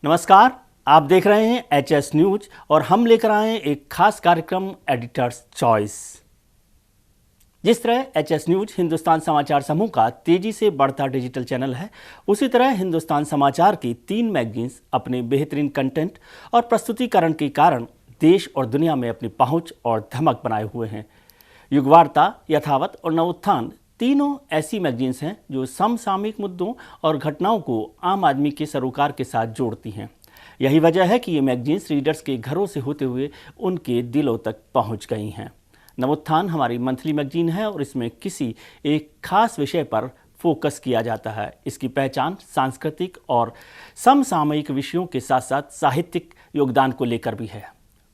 नमस्कार, आप देख रहे हैं एचएस न्यूज और हम लेकर आए हैं एक खास कार्यक्रम एडिटर्स चॉइस। जिस तरह एचएस न्यूज हिंदुस्तान समाचार समूह का तेजी से बढ़ता डिजिटल चैनल है, उसी तरह हिंदुस्तान समाचार की 3 मैगजीन्स अपने बेहतरीन कंटेंट और प्रस्तुतिकरण के कारण देश और दुनिया में अपनी पहुंच और धमक बनाए हुए हैं। युगवार्ता, यथावत और नवोत्थान तीनों ऐसी मैगजीन्स हैं जो समसामयिक मुद्दों और घटनाओं को आम आदमी के सरोकार के साथ जोड़ती हैं। यही वजह है कि ये मैगजीन्स रीडर्स के घरों से होते हुए उनके दिलों तक पहुंच गई हैं। नवोत्थान हमारी मंथली मैगजीन है और इसमें किसी एक खास विषय पर फोकस किया जाता है। इसकी पहचान सांस्कृतिक और समसामयिक विषयों के साथ साथ साहित्यिक योगदान को लेकर भी है।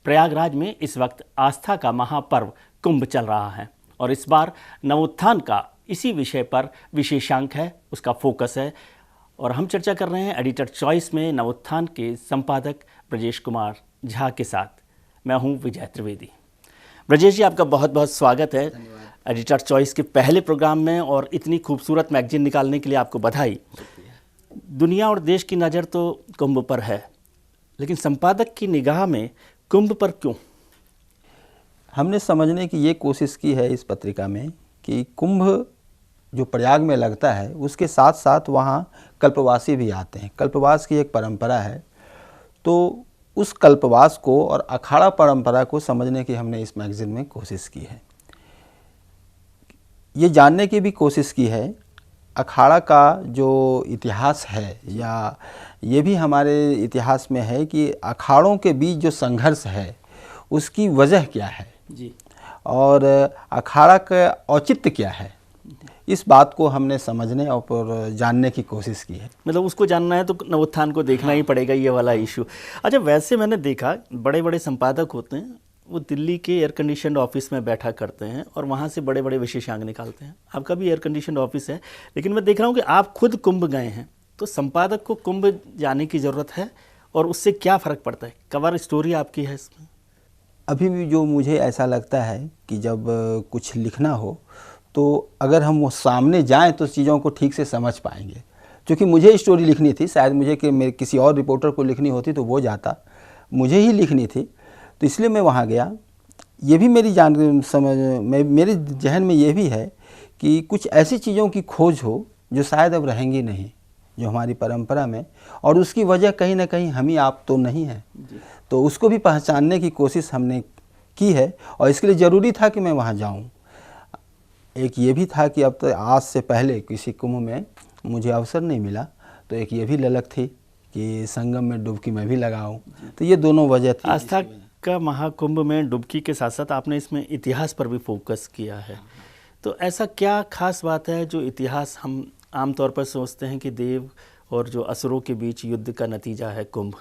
प्रयागराज में इस वक्त आस्था का महापर्व कुंभ चल रहा है और इस बार नवोत्थान का इसी विषय पर विशेषांक है, उसका फोकस है। और हम चर्चा कर रहे हैं एडिटर चॉइस में नवोत्थान के संपादक ब्रजेश कुमार झा के साथ। मैं हूं विजय त्रिवेदी। ब्रजेश जी, आपका बहुत बहुत स्वागत है एडिटर चॉइस के पहले प्रोग्राम में और इतनी खूबसूरत मैगजीन निकालने के लिए आपको बधाई। दुनिया और देश की नज़र तो कुंभ पर है, लेकिन संपादक की निगाह में कुंभ पर क्यों? हमने समझने की ये कोशिश की है इस पत्रिका में कि कुंभ जो प्रयाग में लगता है उसके साथ साथ वहाँ कल्पवासी भी आते हैं। कल्पवास की एक परंपरा है, तो उस कल्पवास को और अखाड़ा परंपरा को समझने की हमने इस मैगज़ीन में कोशिश की है। ये जानने की भी कोशिश की है अखाड़ा का जो इतिहास है, या ये भी हमारे इतिहास में है कि अखाड़ों के बीच जो संघर्ष है उसकी वजह क्या है जी, और अखाड़ा का औचित्य क्या है, इस बात को हमने समझने और जानने की कोशिश की है। मतलब उसको जानना है तो नवोत्थान को देखना ही पड़ेगा, ये वाला इशू। अच्छा, वैसे मैंने देखा बड़े बड़े संपादक होते हैं, वो दिल्ली के एयर कंडीशन ऑफिस में बैठा करते हैं और वहाँ से बड़े बड़े विशेषांक निकालते हैं। आपका भी एयर कंडीशन ऑफिस है, लेकिन मैं देख रहा हूँ कि आप खुद कुंभ गए हैं, तो संपादक को कुंभ जाने की ज़रूरत है और उससे क्या फ़र्क पड़ता है? कवर स्टोरी आपकी है इसमें। अभी भी जो मुझे ऐसा लगता है कि जब कुछ लिखना हो तो अगर हम वो सामने जाएं तो चीज़ों को ठीक से समझ पाएंगे। क्योंकि मुझे स्टोरी लिखनी थी, शायद मुझे कि मेरे किसी और रिपोर्टर को लिखनी होती तो वो जाता, मुझे ही लिखनी थी, तो इसलिए मैं वहाँ गया। ये भी मेरी मेरे जहन में ये भी है कि कुछ ऐसी चीज़ों की खोज हो जो शायद अब रहेंगी नहीं, जो हमारी परंपरा में, और उसकी वजह कहीं ना कहीं हम ही आप तो नहीं है, तो उसको भी पहचानने की कोशिश हमने की है और इसके लिए ज़रूरी था कि मैं वहाँ जाऊँ। एक ये भी था कि अब तो आज से पहले किसी कुंभ में मुझे अवसर नहीं मिला, तो एक ये भी ललक थी कि संगम में डुबकी मैं भी लगाऊं, तो ये दोनों वजह थी। आस्था का महाकुंभ में डुबकी के साथ साथ आपने इसमें इतिहास पर भी फोकस किया है, तो ऐसा क्या खास बात है जो इतिहास हम आमतौर पर सोचते हैं कि देव और जो असुरों के बीच युद्ध का नतीजा है कुंभ,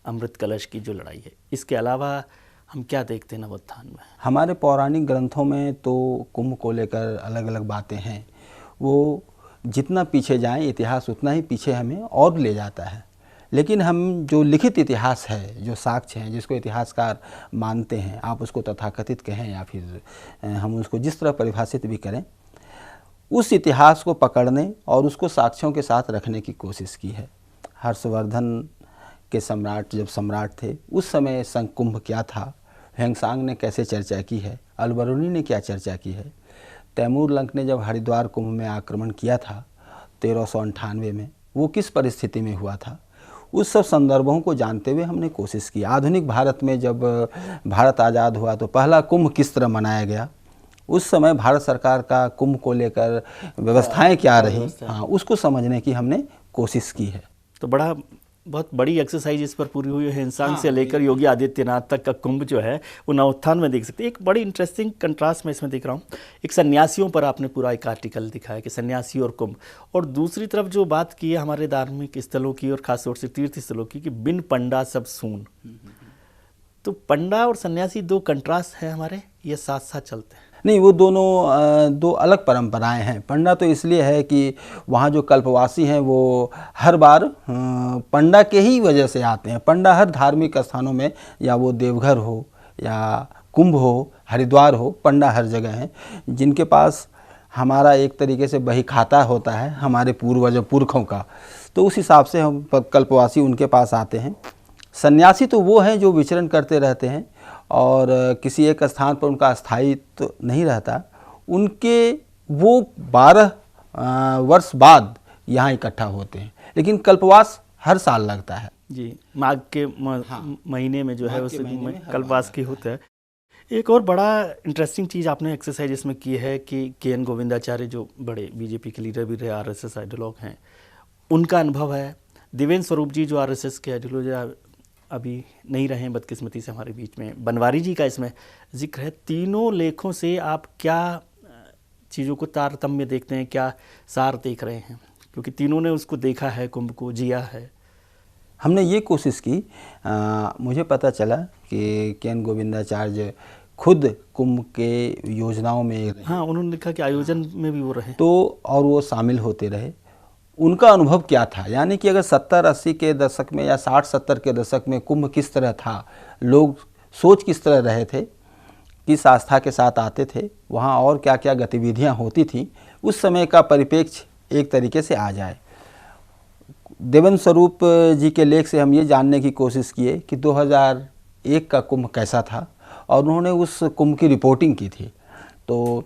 अमृत कलश की जो लड़ाई है, इसके अलावा हम क्या देखते हैं नवोत्थान में? हमारे पौराणिक ग्रंथों में तो कुंभ को लेकर अलग अलग बातें हैं। वो जितना पीछे जाएं इतिहास उतना ही पीछे हमें और ले जाता है, लेकिन हम जो लिखित इतिहास है, जो साक्ष्य हैं, जिसको इतिहासकार मानते हैं, आप उसको तथाकथित कहें या फिर हम उसको जिस तरह परिभाषित भी करें, उस इतिहास को पकड़ने और उसको साक्ष्यों के साथ रखने की कोशिश की है। हर्षवर्धन के सम्राट जब सम्राट थे उस समय संकुंभ क्या था, ह्वेंसांग ने कैसे चर्चा की है, अलबरूनी ने क्या चर्चा की है, तैमूर लंक ने जब हरिद्वार कुंभ में आक्रमण किया था 1398 में, वो किस परिस्थिति में हुआ था, उस सब संदर्भों को जानते हुए हमने कोशिश की। आधुनिक भारत में जब भारत आज़ाद हुआ तो पहला कुंभ किस तरह मनाया गया, उस समय भारत सरकार का कुंभ को लेकर व्यवस्थाएं क्या रही, हाँ, उसको समझने की हमने कोशिश की है। तो बहुत बड़ी एक्सरसाइज इस पर पूरी हुई है। ह्वेंसांग से लेकर योगी आदित्यनाथ तक का कुंभ जो है वो नवोत्थान में देख सकते हैं। एक बड़ी इंटरेस्टिंग कंट्रास्ट मैं इसमें देख रहा हूँ। एक सन्यासियों पर आपने पूरा एक आर्टिकल दिखाया कि सन्यासी और कुंभ, और दूसरी तरफ जो बात की है हमारे धार्मिक स्थलों की और खासतौर से तीर्थ स्थलों की कि बिन पंडा सब सून। तो पंडा और सन्यासी दो कंट्रास्ट है हमारे, ये साथ साथ चलते हैं? नहीं, वो दोनों दो अलग परंपराएं हैं। पंडा तो इसलिए है कि वहाँ जो कल्पवासी हैं वो हर बार पंडा के ही वजह से आते हैं। पंडा हर धार्मिक स्थानों में, या वो देवघर हो या कुंभ हो, हरिद्वार हो, पंडा हर जगह हैं, जिनके पास हमारा एक तरीके से बही खाता होता है हमारे पूर्वजों पुरखों का, तो उस हिसाब से हम कल्पवासी उनके पास आते हैं। सन्यासी तो वो हैं जो विचरण करते रहते हैं और किसी एक स्थान पर उनका स्थायित्व तो नहीं रहता, उनके वो 12 वर्ष बाद यहाँ इकट्ठा होते हैं, लेकिन कल्पवास हर साल लगता है जी। माघ के महीने में जो है उस कल्पवास की होता है। एक और बड़ा इंटरेस्टिंग चीज़ आपने एक्सरसाइज इसमें की है कि के.एन. गोविंदाचार्य जो बड़े बीजेपी के लीडर भी रहे, आरएसएस आइडियोलॉग हैं, उनका अनुभव है। देवेंद्र स्वरूप जी जो आरएसएस के आइडियोलॉजी अभी नहीं रहे बदकिस्मती से हमारे बीच में, बनवारी जी का इसमें जिक्र है। तीनों लेखों से आप क्या चीज़ों को तारतम्य देखते हैं, क्या सार देख रहे हैं, क्योंकि तीनों ने उसको देखा है, कुंभ को जिया है। हमने ये कोशिश की, मुझे पता चला कि के.एन. गोविंदाचार्य खुद कुंभ के योजनाओं में, हाँ, उन्होंने लिखा कि आयोजन में भी वो रहे तो, और वो शामिल होते रहे। उनका अनुभव क्या था, यानी कि अगर 70-80 के दशक में या 60-70 के दशक में कुंभ किस तरह था, लोग सोच किस तरह रहे थे, किस आस्था के साथ आते थे, वहाँ और क्या क्या गतिविधियाँ होती थी, उस समय का परिप्रेक्ष्य एक तरीके से आ जाए। देवेंद्र स्वरूप जी के लेख से हम ये जानने की कोशिश किए कि 2001 का कुंभ कैसा था, और उन्होंने उस कुंभ की रिपोर्टिंग की थी। तो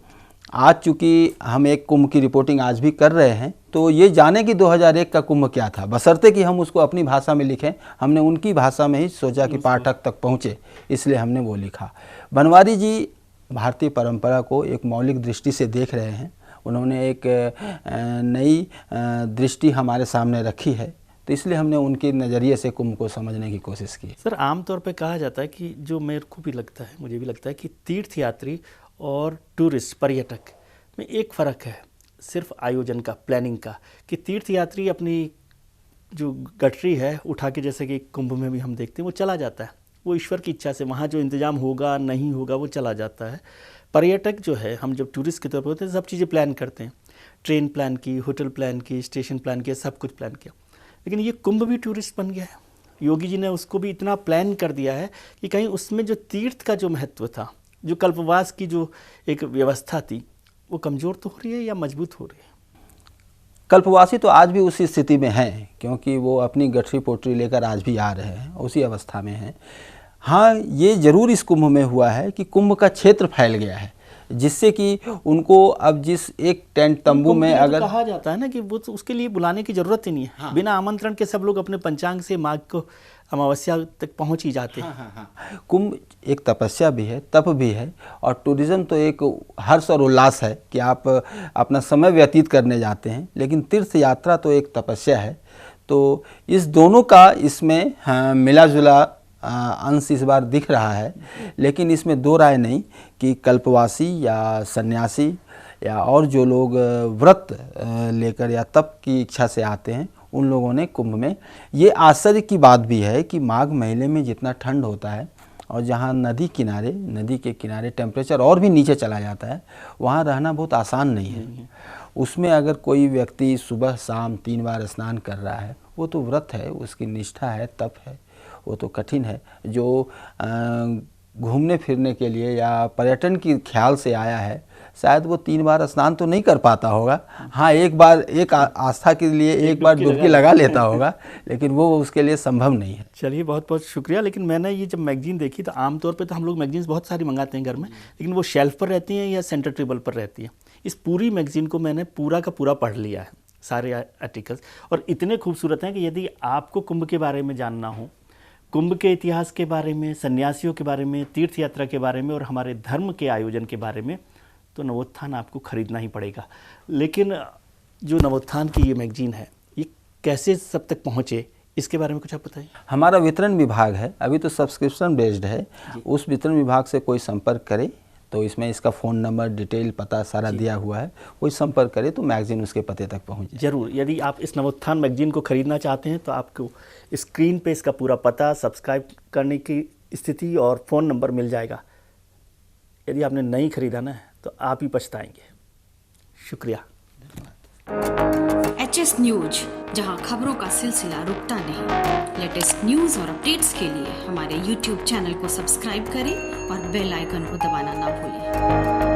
आज चूँकि हम एक कुंभ की रिपोर्टिंग आज भी कर रहे हैं, तो ये जाने कि 2001 का कुंभ क्या था, बशर्ते कि हम उसको अपनी भाषा में लिखें। हमने उनकी भाषा में ही सोचा कि पाठक तक पहुँचे, इसलिए हमने वो लिखा। बनवारी जी भारतीय परंपरा को एक मौलिक दृष्टि से देख रहे हैं, उन्होंने एक नई दृष्टि हमारे सामने रखी है, तो इसलिए हमने उनके नज़रिए से कुंभ को समझने की कोशिश की। सर, आमतौर पे कहा जाता है कि जो मेरे को भी लगता है, मुझे भी लगता है कि तीर्थयात्री और टूरिस्ट पर्यटक में एक फ़र्क है, सिर्फ आयोजन का, प्लानिंग का, कि तीर्थयात्री अपनी जो गठरी है उठा के, जैसे कि कुंभ में भी हम देखते हैं, वो चला जाता है, वो ईश्वर की इच्छा से, वहाँ जो इंतज़ाम होगा नहीं होगा वो चला जाता है। पर्यटक जो है, हम जब टूरिस्ट के तौर पर होते हैं, सब चीज़ें प्लान करते हैं, ट्रेन प्लान की, होटल प्लान की, स्टेशन प्लान किया, सब कुछ प्लान किया। लेकिन ये कुंभ भी टूरिस्ट बन गया है। योगी जी ने उसको भी इतना प्लान कर दिया है कि कहीं उसमें जो तीर्थ का जो महत्व था, जो कल्पवास की जो एक व्यवस्था थी, वो कमज़ोर तो हो रही है या मजबूत हो रही है? कल्पवासी तो आज भी उसी स्थिति में हैं, क्योंकि वो अपनी गठरी पोटरी लेकर आज भी आ रहे हैं, उसी अवस्था में हैं। हाँ, ये ज़रूर इस कुंभ में हुआ है कि कुंभ का क्षेत्र फैल गया है, जिससे कि उनको अब जिस एक टेंट तंबू में, अगर कहा जाता है ना कि वो तो उसके लिए बुलाने की ज़रूरत ही नहीं है। हाँ। बिना आमंत्रण के सब लोग अपने पंचांग से माघ को अमावस्या तक पहुंच ही जाते हैं। हाँ। कुंभ एक तपस्या भी है, तप भी है, और टूरिज़्म तो एक हर्ष और उल्लास है कि आप अपना समय व्यतीत करने जाते हैं, लेकिन तीर्थ यात्रा तो एक तपस्या है। तो इस दोनों का इसमें मिला जुला अंश इस बार दिख रहा है, लेकिन इसमें दो राय नहीं कि कल्पवासी या सन्यासी या और जो लोग व्रत लेकर या तप की इच्छा से आते हैं, उन लोगों ने कुंभ में, ये आश्चर्य की बात भी है कि माघ महीने में जितना ठंड होता है और जहाँ नदी के किनारे टेम्परेचर और भी नीचे चला जाता है, वहाँ रहना बहुत आसान नहीं है। उसमें अगर कोई व्यक्ति सुबह शाम 3 बार स्नान कर रहा है, वो तो व्रत है, उसकी निष्ठा है, तप है, वो तो कठिन है। जो घूमने फिरने के लिए या पर्यटन की ख्याल से आया है, शायद वो 3 बार स्नान तो नहीं कर पाता होगा। हाँ, एक बार एक आस्था के लिए एक बार डुबकी लगा लेता होगा, लेकिन वो उसके लिए संभव नहीं है। चलिए, बहुत बहुत शुक्रिया। लेकिन मैंने ये जब मैगजीन देखी तो आमतौर पे तो हम लोग मैगजीन्स बहुत सारी मंगाते हैं घर में, लेकिन वो शेल्फ पर रहती हैं या सेंटर टेबल पर रहती हैं। इस पूरी मैगजीन को मैंने पूरा का पूरा पढ़ लिया है, सारे आर्टिकल्स, और इतने खूबसूरत हैं कि यदि आपको कुंभ के बारे में जानना हो, कुंभ के इतिहास के बारे में, सन्यासियों के बारे में, तीर्थ यात्रा के बारे में और हमारे धर्म के आयोजन के बारे में, तो नवोत्थान आपको खरीदना ही पड़ेगा। लेकिन जो नवोत्थान की ये मैगजीन है, ये कैसे सब तक पहुँचे, इसके बारे में कुछ आप बताइए। हमारा वितरण विभाग है, अभी तो सब्सक्रिप्शन बेस्ड है, उस वितरण विभाग से कोई संपर्क करे तो इसमें इसका फ़ोन नंबर, डिटेल, पता सारा दिया हुआ है, कोई संपर्क करे तो मैगजीन उसके पते तक पहुँचे। ज़रूर। यदि आप इस नवोत्थान मैगजीन को खरीदना चाहते हैं तो आपको स्क्रीन पे इसका पूरा पता, सब्सक्राइब करने की स्थिति और फ़ोन नंबर मिल जाएगा। यदि आपने नहीं खरीदा ना तो आप ही पछताएंगे। शुक्रिया। HS न्यूज, जहां खबरों का सिलसिला रुकता नहीं। लेटेस्ट न्यूज और अपडेट्स के लिए हमारे YouTube चैनल को सब्सक्राइब करें और बेल आइकन को दबाना ना भूलें।